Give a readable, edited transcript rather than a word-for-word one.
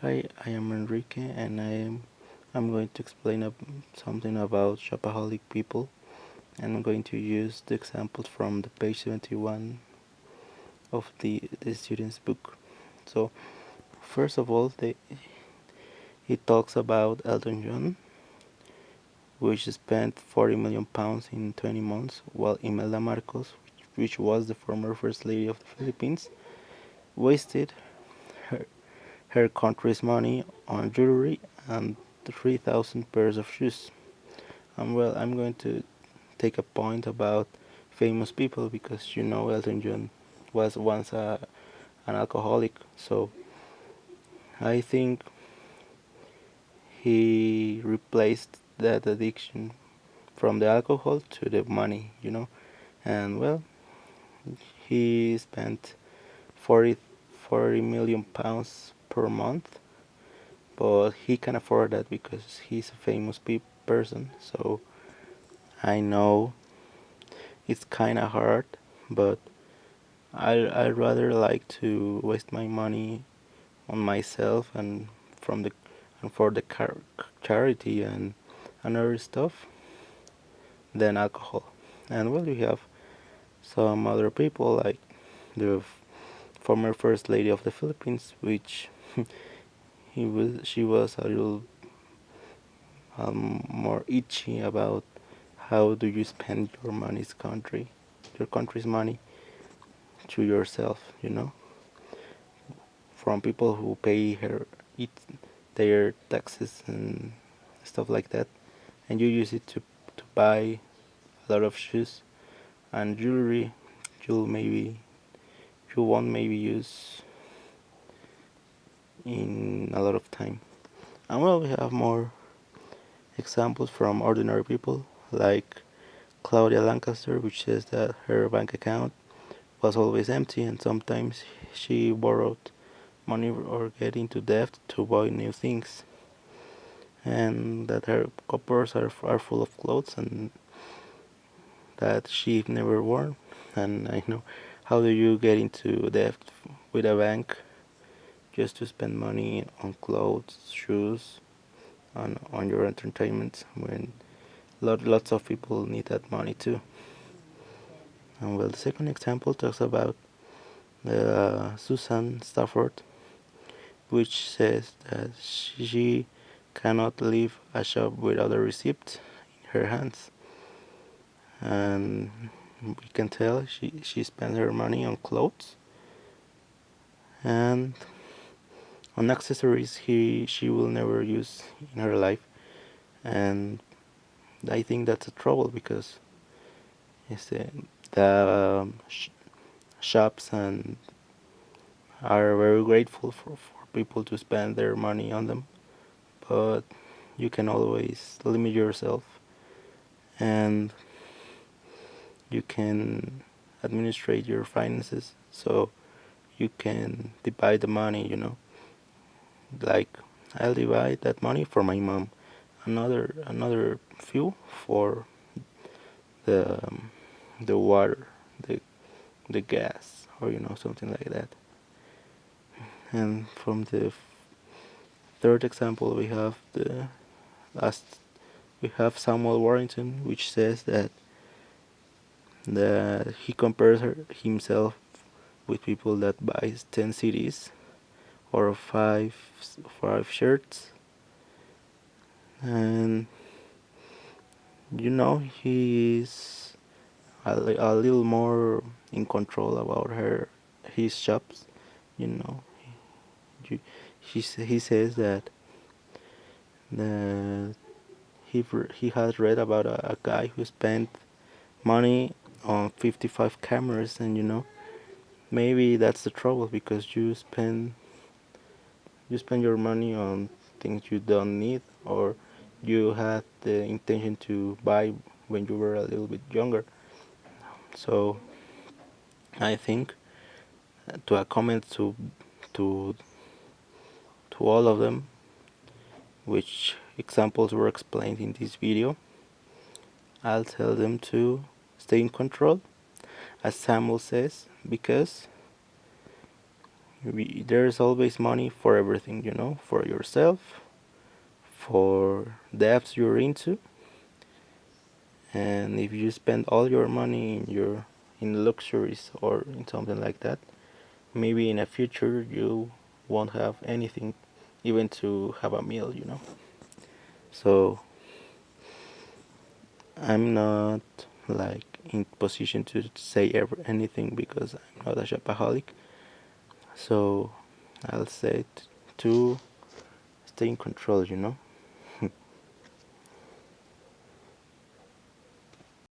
Hi, I am Enrique, and I'm going to explain something about shopaholic people, and I'm going to use the examples from the page 71 of the student's book. So, first of all, he talks about Elton John, which spent 40 million pounds in 20 months, while Imelda Marcos, which was the former first lady of the Philippines, wasted her, her country's money on jewelry and 3,000 pairs of shoes. Well, I'm going to take a point about famous people because Elton John was once an alcoholic, so I think he replaced that addiction from the alcohol to the money. And well, he spent 40, 40 million pounds per month, but he can afford that because he's a famous person. So I know it's kind of hard, but I'd rather like to waste my money on myself and from the and for the charity and other stuff than alcohol. And well, you have some other people like the former first lady of the Philippines, which she was a little more itchy about how do you spend your country's money to yourself. From people who pay it, their taxes and stuff like that, and you use it to buy a lot of shoes and jewelry you'll maybe you won't maybe use in a lot of time. And well, we have more examples from ordinary people like Claudia Lancaster, which says that her bank account was always empty and sometimes she borrowed money or get into debt to buy new things, and that her coppers are full of clothes and that she never worn. And I know, how do you get into debt with a bank just to spend money on clothes, shoes, on your entertainment when lots of people need that money too? And well, the second example talks about Susan Stafford, which says that she cannot leave a shop without a receipt in her hands, and we can tell she spends her money on clothes and on accessories she will never use in her life. And I think that's a trouble because it's the shops and are very grateful for people to spend their money on them, but you can always limit yourself and you can administrate your finances so you can divide the money. Like, I'll divide that money for my mom, another few for the the water, the gas, or something like that. And from the third example, last we have Samuel Warrington, which says that he compares himself with people that buys 10 CDs or five shirts, and he's a little more in control about his shops. You know, he says that he has read about a guy who spent money on 55 cameras, and maybe that's the trouble because you spend your money on things you don't need or you had the intention to buy when you were a little bit younger. So I think, to a comment to to all of them, which examples were explained in this video, I'll tell them to stay in control, as Samuel says, because there's always money for everything, for yourself, for the apps you're into, and if you spend all your money in luxuries or in something like that, maybe in the future you won't have anything even to have a meal. So I'm not like in position to say anything because I'm not a shopaholic. So I'll say to stay in control.